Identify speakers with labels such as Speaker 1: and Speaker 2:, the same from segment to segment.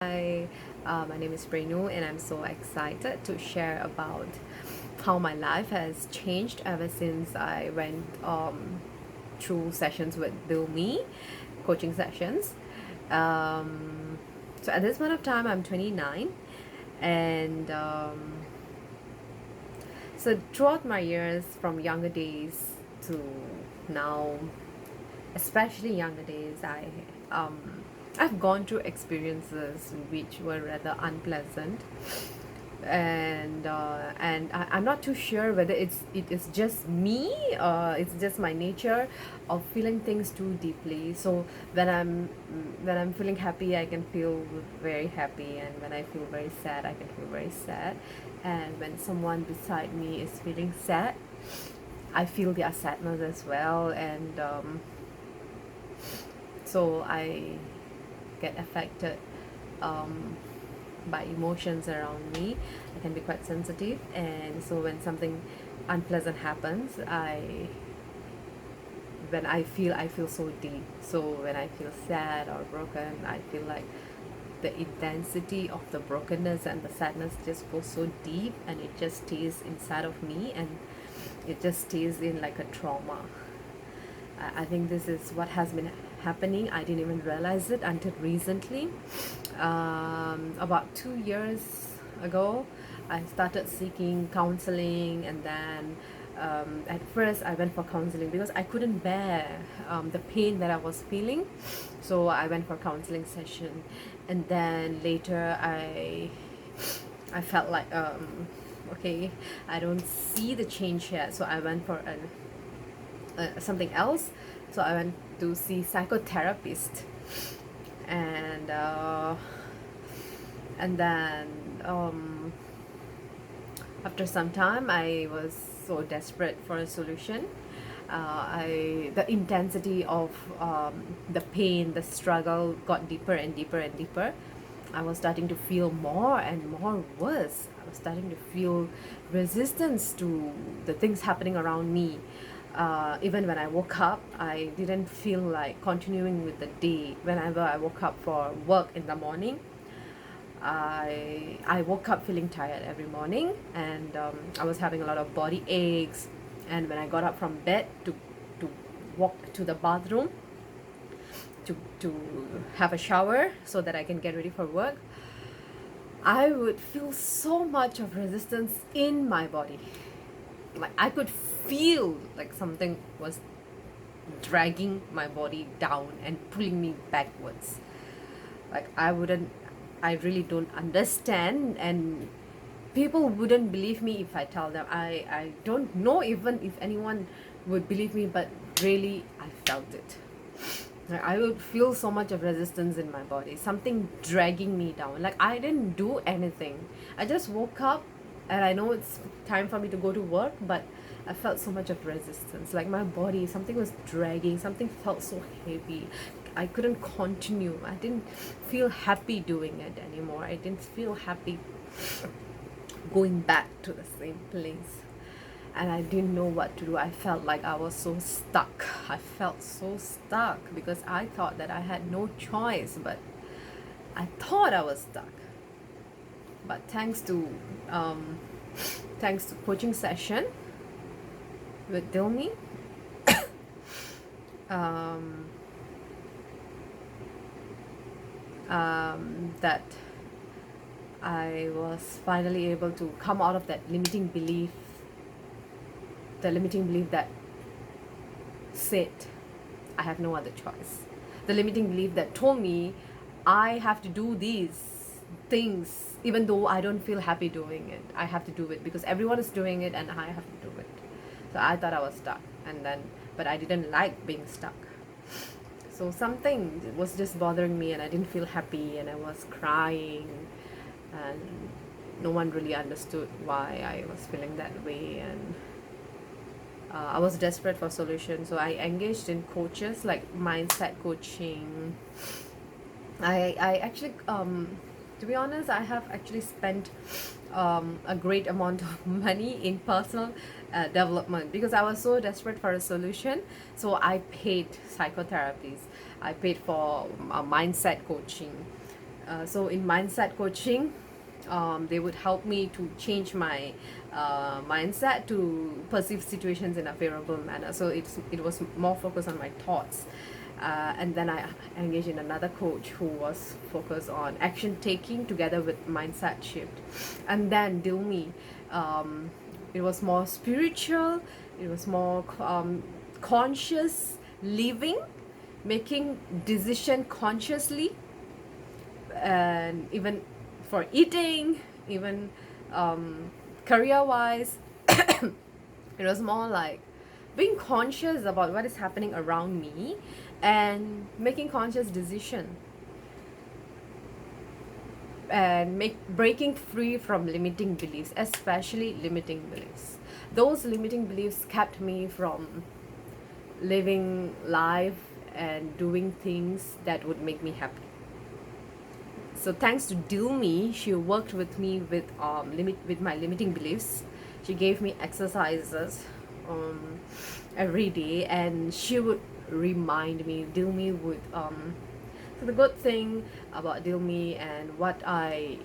Speaker 1: Hi, my name is Prenu, and I'm so excited to share about how my life has changed ever since I went through sessions with Dilmi, coaching sessions. So at this point of time, I'm 29, and so throughout my years, from younger days to now, especially younger days, I've gone through experiences which were rather unpleasant, and I'm not too sure whether it is just me or it's just my nature of feeling things too deeply. So when I'm feeling happy, I can feel very happy, and when I feel very sad, I can feel very sad. And when someone beside me is feeling sad, I feel their sadness as well, and so I get affected um, by emotions around me. I can be quite sensitive, and so when something unpleasant happens, I feel so deep. So when I feel sad or broken, I feel like the intensity of the brokenness and the sadness just goes so deep, and it just stays inside of me, and it just stays in like a trauma. I think this is what has been happening. I didn't even realize it until recently. About 2 years ago, I started seeking counseling, and then at first I went for counseling because I couldn't bear the pain that I was feeling. So I went for counseling session, and then later I felt like okay, I don't see the change yet. So I went for something else. So I went to see psychotherapist, and and then after some time, I was so desperate for a solution. The intensity of the pain, the struggle got deeper and deeper and deeper. I was starting to feel more and more worse. I was starting to feel resistance to the things happening around me. Even when I woke up, I didn't feel like continuing with the day. Whenever I woke up for work in the morning, I woke up feeling tired every morning, and I was having a lot of body aches. And when I got up from bed to walk to the bathroom to have a shower so that I can get ready for work, I would feel so much of resistance in my body. Like I could feel like something was dragging my body down and pulling me backwards. Like I really don't understand, and people wouldn't believe me if I tell them. I don't know even if anyone would believe me, but really I felt it. Like I would feel so much of resistance in my body, something dragging me down. Like I didn't do anything. I just woke up, and I know it's time for me to go to work, but I felt so much of resistance. Like my body, something was dragging, something felt so heavy. I couldn't continue. I didn't feel happy doing it anymore. I didn't feel happy going back to the same place. And I didn't know what to do. I felt like I was so stuck. I felt so stuck because I thought that I had no choice, but I thought I was stuck. But thanks to coaching session with Dilmi, um, that I was finally able to come out of that limiting belief, the limiting belief that said I have no other choice, the limiting belief that told me I have to do these things even though I don't feel happy doing it. I have to do it because everyone is doing it and I have to do it. So I thought I was stuck, and then but I didn't like being stuck. So something was just bothering me, and I didn't feel happy, and I was crying, and no one really understood why I was feeling that way. And I was desperate for solutions, so I engaged in coaches like mindset coaching. I actually to be honest, I have actually spent a great amount of money in personal development because I was so desperate for a solution. So I paid psychotherapies, I paid for mindset coaching, So in mindset coaching, they would help me to change my mindset to perceive situations in a favorable manner. So it was more focused on my thoughts. And then I engaged in another coach who was focused on action taking together with mindset shift. And then Dilmi, it was more spiritual, it was more conscious living, making decision consciously, and even for eating, even career wise. It was more like being conscious about what is happening around me and making conscious decision and breaking free from limiting beliefs, especially limiting beliefs. Those limiting beliefs kept me from living life and doing things that would make me happy. So thanks to Dilmi, she worked with me with my limiting beliefs. She gave me exercises every day, and she would remind me. Dilmi would so the good thing about Dilmi and what I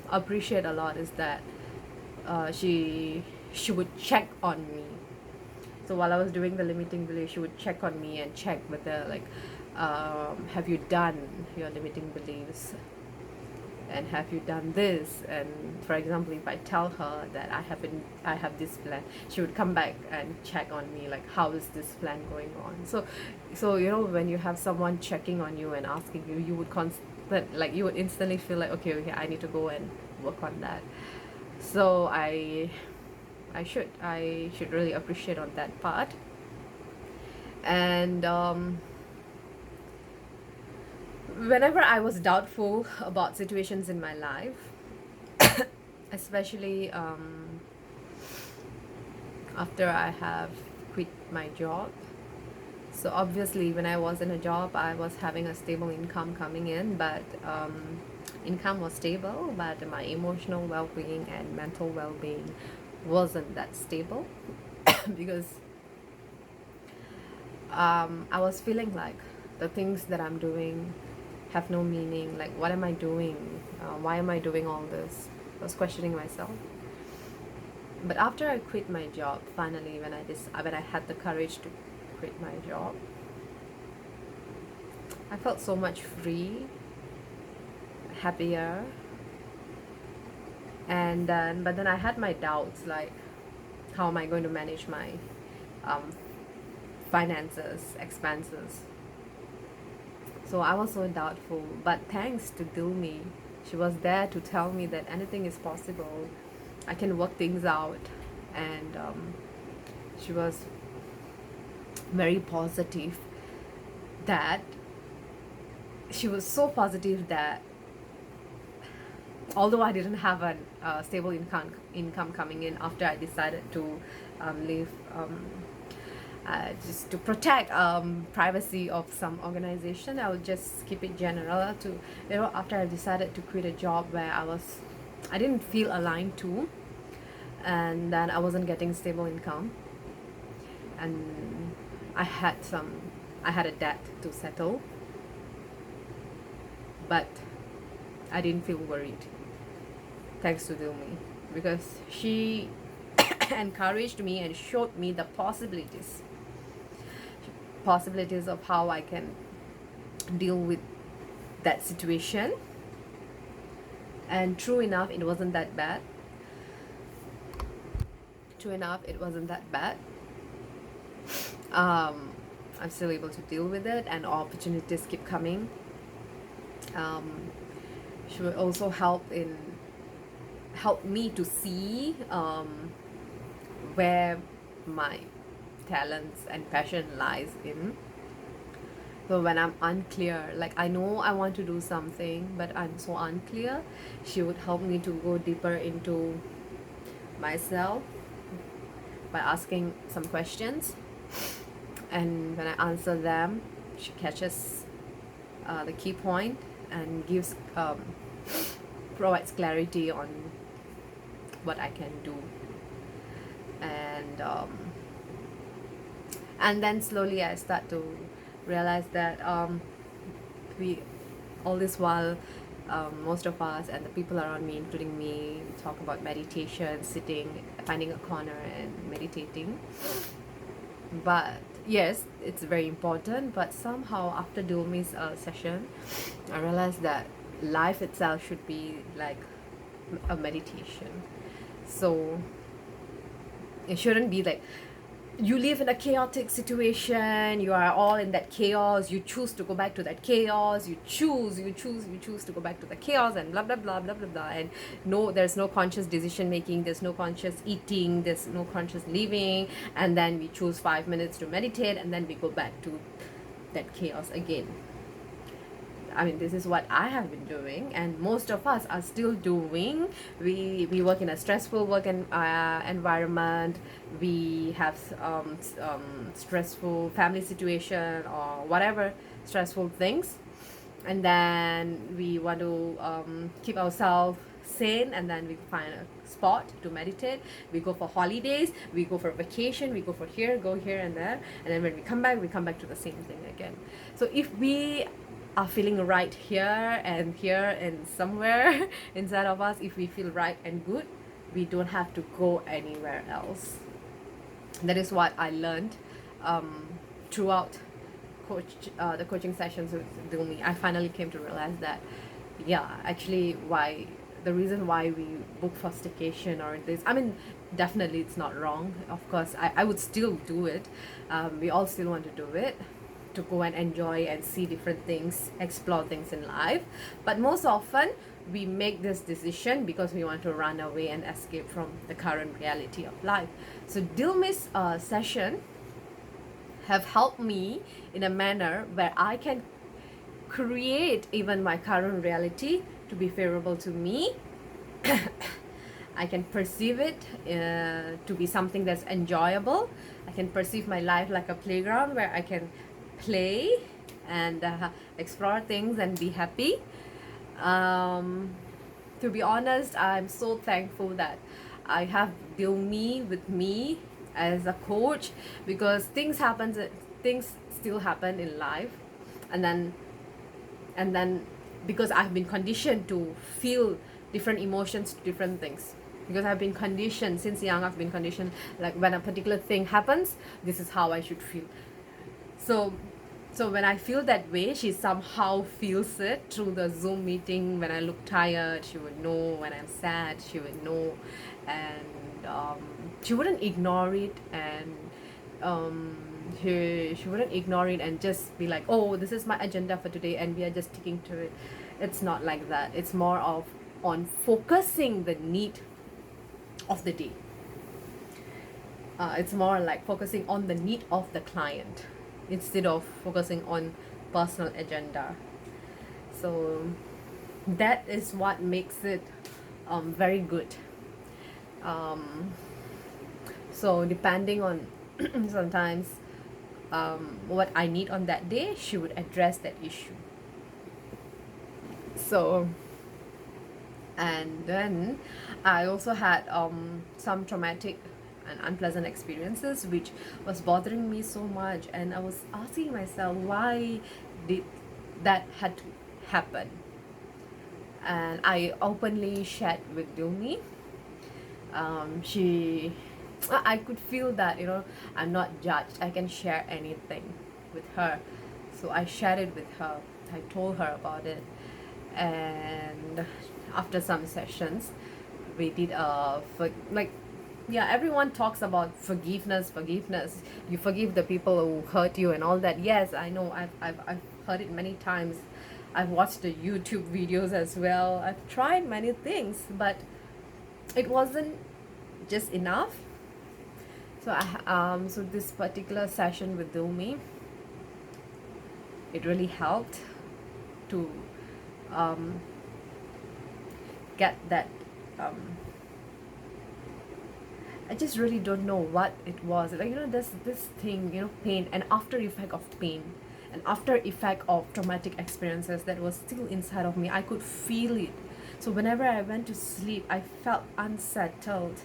Speaker 1: appreciate a lot is that she would check on me. So while I was doing the limiting belief, she would check on me and check whether like have you done your limiting beliefs, and have you done this. And for example, if I tell her that I have this plan, she would come back and check on me like, how is this plan going on. So you know, when you have someone checking on you and asking you, you would you would instantly feel like, okay, I need to go and work on that. So I should really appreciate on that part. And whenever I was doubtful about situations in my life, especially after I have quit my job. So obviously when I was in a job, I was having a stable income coming in, but income was stable, but my emotional well-being and mental well-being wasn't that stable because I was feeling like the things that I'm doing have no meaning. Like, what am I doing? Why am I doing all this? I was questioning myself. But after I quit my job, finally, when I had the courage to quit my job, I felt so much free, happier. And but then I had my doubts, like, how am I going to manage my finances, expenses? So I was so doubtful, but thanks to Dilmi, she was there to tell me that anything is possible. I can work things out. And she was very positive, that she was so positive that although I didn't have a stable income coming in after I decided to leave, just to protect privacy of some organization, I would just keep it general to, you know, after I decided to quit a job where I didn't feel aligned to, and then I wasn't getting stable income, and I had a debt to settle, but I didn't feel worried, thanks to Dilmi, because she encouraged me and showed me the possibilities of how I can deal with that situation. And true enough, it wasn't that bad. I'm still able to deal with it, and opportunities keep coming. She will also help me to see where my talents and passion lies in. So when I'm unclear, like I know I want to do something but I'm so unclear, she would help me to go deeper into myself by asking some questions, and when I answer them, she catches the key point and provides clarity on what I can do. And then slowly I start to realize that all this while most of us and the people around me, including me, we talk about meditation, sitting, finding a corner and meditating. But yes, it's very important. But somehow after Dilmi's session, I realized that life itself should be like a meditation. So it shouldn't be like you live in a chaotic situation, you are all in that chaos, you choose to go back to that chaos, you choose to go back to the chaos, and blah blah blah blah blah blah. And no, there's no conscious decision making, there's no conscious eating, there's no conscious living, and then we choose 5 minutes to meditate, and then we go back to that chaos again. I mean, this is what I have been doing, and most of us are still doing. We work in a stressful environment. We have stressful family situation or whatever stressful things, and then we want to keep ourselves sane, and then we find a spot to meditate. We go for holidays, we go for vacation, we go for go here and there, and then when we come back to the same thing again. So if we are feeling right here and somewhere inside of us, if we feel right and good, we don't have to go anywhere else. That is what I learned throughout the coaching sessions with Dilmi. I finally came to realize that, yeah, actually the reason why we book for staycation or this, I mean, definitely it's not wrong. Of course, I would still do it. We all still want to do it, to go and enjoy and see different things, explore things in life. But most often we make this decision because we want to run away and escape from the current reality of life. So Dilmi's session have helped me in a manner where I can create even my current reality to be favorable to me. I can perceive it to be something that's enjoyable. I can perceive my life like a playground where I can play and explore things and be happy. To be honest, I'm so thankful that I have Dilmi with me as a coach, because things still happen in life, and then because I've been conditioned to feel different emotions, different things, because I've been conditioned since young. I've been conditioned, like, when a particular thing happens, this is how I should feel. So when I feel that way, she somehow feels it through the Zoom meeting. When I look tired, she would know. When I'm sad, she would know. And she wouldn't ignore it, and she wouldn't ignore it and just be like, oh, this is my agenda for today and we are just sticking to it. It's not like that. It's more of on focusing the need of the day. It's more like focusing on the need of the client instead of focusing on personal agenda. So that is what makes it very good. So depending on sometimes what I need on that day, she would address that issue. So, and then I also had some traumatic and unpleasant experiences which was bothering me so much, and I was asking myself, why did that had to happen? And I openly shared with Dilmi. I could feel that, I'm not judged. I can share anything with her. So I shared it with her. I told her about it. And after some sessions, we did everyone talks about forgiveness. You forgive the people who hurt you and all that. Yes, I know. I've heard it many times. I've watched the YouTube videos as well. I've tried many things, but it wasn't just enough. So so this particular session with Dilmi, it really helped to get that. I just really don't know what it was. There's this thing, pain, and after effect of pain, and after effect of traumatic experiences that was still inside of me. I could feel it. So whenever I went to sleep, I felt unsettled.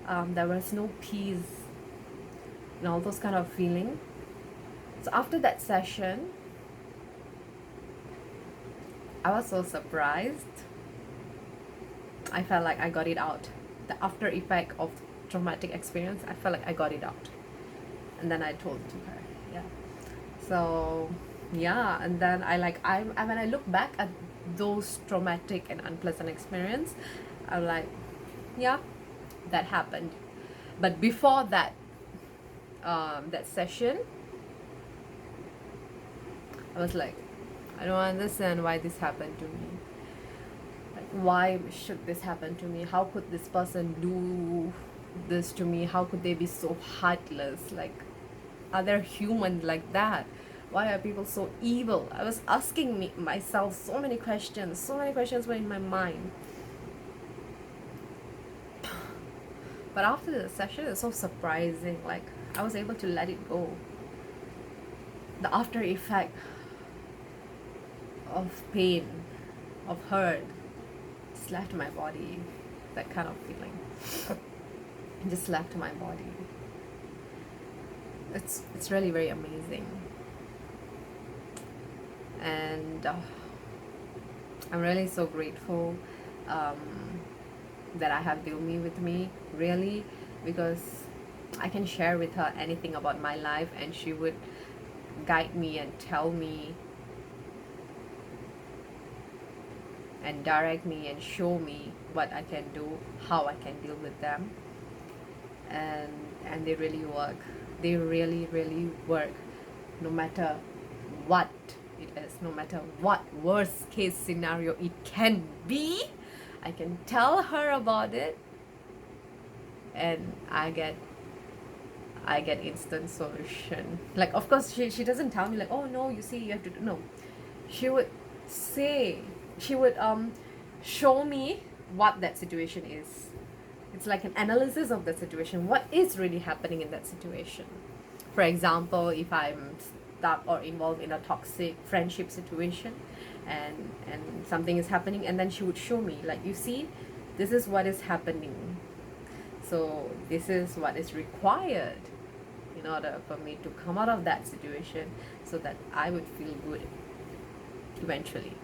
Speaker 1: There was no peace, and all those kind of feeling. So after that session, I was so surprised. I felt like I got it out. The after effect of traumatic experience, I felt like I got it out. And then I told it to her. Yeah. So yeah, and then I when I look back at those traumatic and unpleasant experience, I'm like, yeah, that happened. But before that, that session, I was like, I don't understand why this happened to me. Like, why should this happen to me? How could this person do this to me? How could they be so heartless? Like, are there humans like that? Why are people so evil? I was asking myself so many questions. So many questions were in my mind. But after the session, it's so surprising. Like, I was able to let it go. The after effect of pain, of hurt, just left my body. That kind of feeling just left my body. It's really very amazing. And I'm really so grateful that I have Dilmi with me, really, because I can share with her anything about my life, and she would guide me and tell me and direct me and show me what I can do, how I can deal with them. And they really work. They really, really work. No matter what it is, no matter what worst case scenario it can be, I can tell her about it, and I get instant solution. Like, of course, she doesn't tell me like, oh no, you see, you have to do. No, she would show me what that situation is. It's like an analysis of the situation. What is really happening in that situation? For example, if I'm stuck or involved in a toxic friendship situation, and something is happening, and then she would show me, like, you see, this is what is happening. So this is what is required in order for me to come out of that situation, so that I would feel good eventually.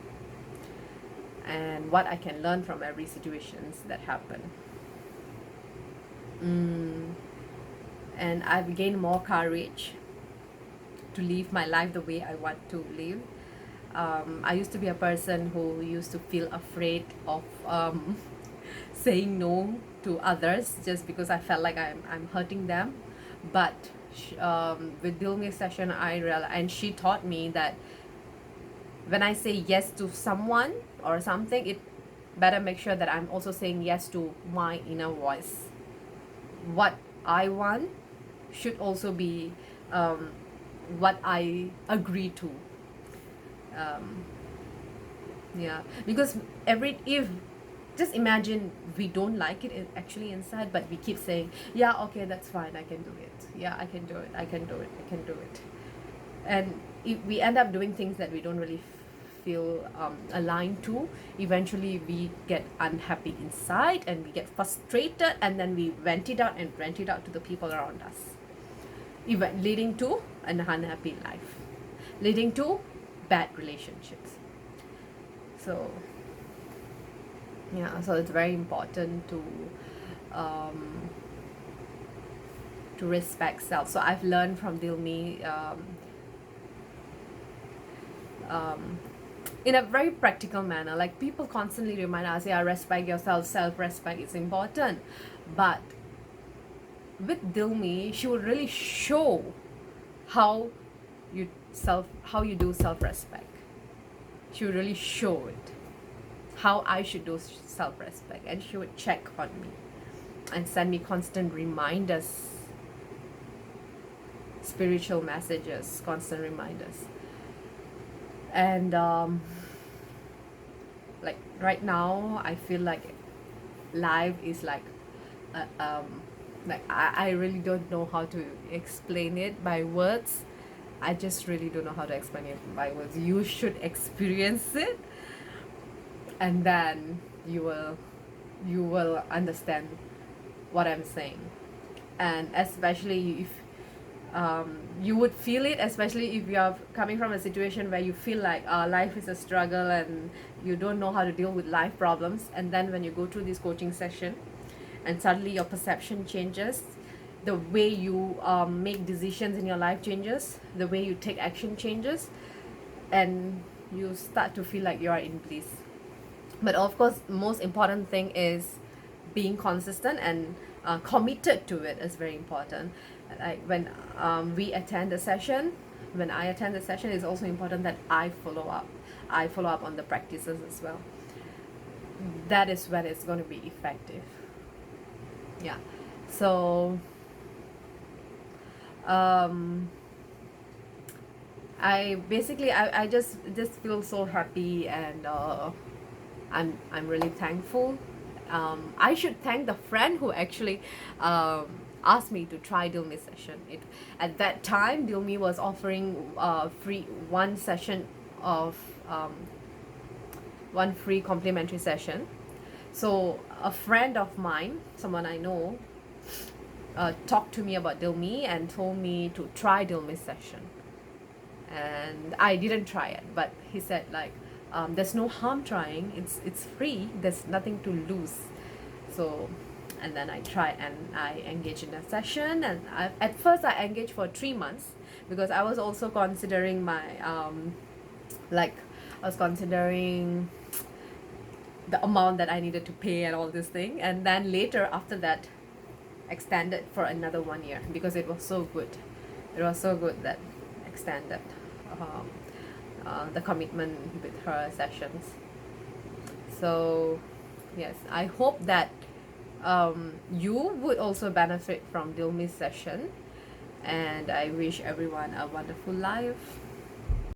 Speaker 1: And what I can learn from every situations that happen. And I've gained more courage to live my life the way I want to live. I used to be a person who used to feel afraid of saying no to others, just because I felt like I'm hurting them. But with Dilmi's session, I realized, and she taught me that when I say yes to someone or something, it better make sure that I'm also saying yes to my inner voice. What I want should also be what I agree to. Yeah, because just imagine we don't like it actually inside, but we keep saying, yeah, okay, that's fine, I can do it. Yeah, I can do it. I can do it. I can do it. And if we end up doing things that we don't really feel aligned to, eventually we get unhappy inside, and we get frustrated, and then we vent it out to the people around us, even leading to an unhappy life, leading to bad relationships. So yeah, so it's very important to respect self. So I've learned from Dilmi in a very practical manner. Like, people constantly remind us, yeah, respect yourself, self-respect is important. But with Dilmi, she would really show how you do self-respect. She would really show it, how I should do self-respect, and she would check on me and send me constant reminders, spiritual messages, constant reminders. And like right now, I feel like life is like I really don't know how to explain it by words. I just really don't know how to explain it by words. You should experience it, and then you will understand what I'm saying. And especially if you would feel it, especially if you are coming from a situation where you feel like life is a struggle, and you don't know how to deal with life problems, and then when you go through this coaching session and suddenly your perception changes, the way you make decisions in your life changes, the way you take action changes, and you start to feel like you are in bliss. But of course, most important thing is being consistent and committed to it is very important. Like when we attend the session, when I attend the session, it's also important that I follow up. I follow up on the practices as well. That is when it's going to be effective. Yeah. So I just feel so happy, and I'm really thankful. I should thank the friend who actually asked me to try Dilmi session. At that time, Dilmi was offering free one session of one free complimentary session. So a friend of mine, someone I know, talked to me about Dilmi and told me to try Dilmi session. And I didn't try it, but he said like, there's no harm trying. It's free. There's nothing to lose. So, and then I tried and I engaged in a session. And at first I engaged for 3 months because I was also considering my I was considering the amount that I needed to pay and all this thing. And then later after that, extended for another 1 year because it was so good. It was so good that extended the commitment with her sessions. So yes, I hope that you would also benefit from Dilmi's session, and I wish everyone a wonderful life.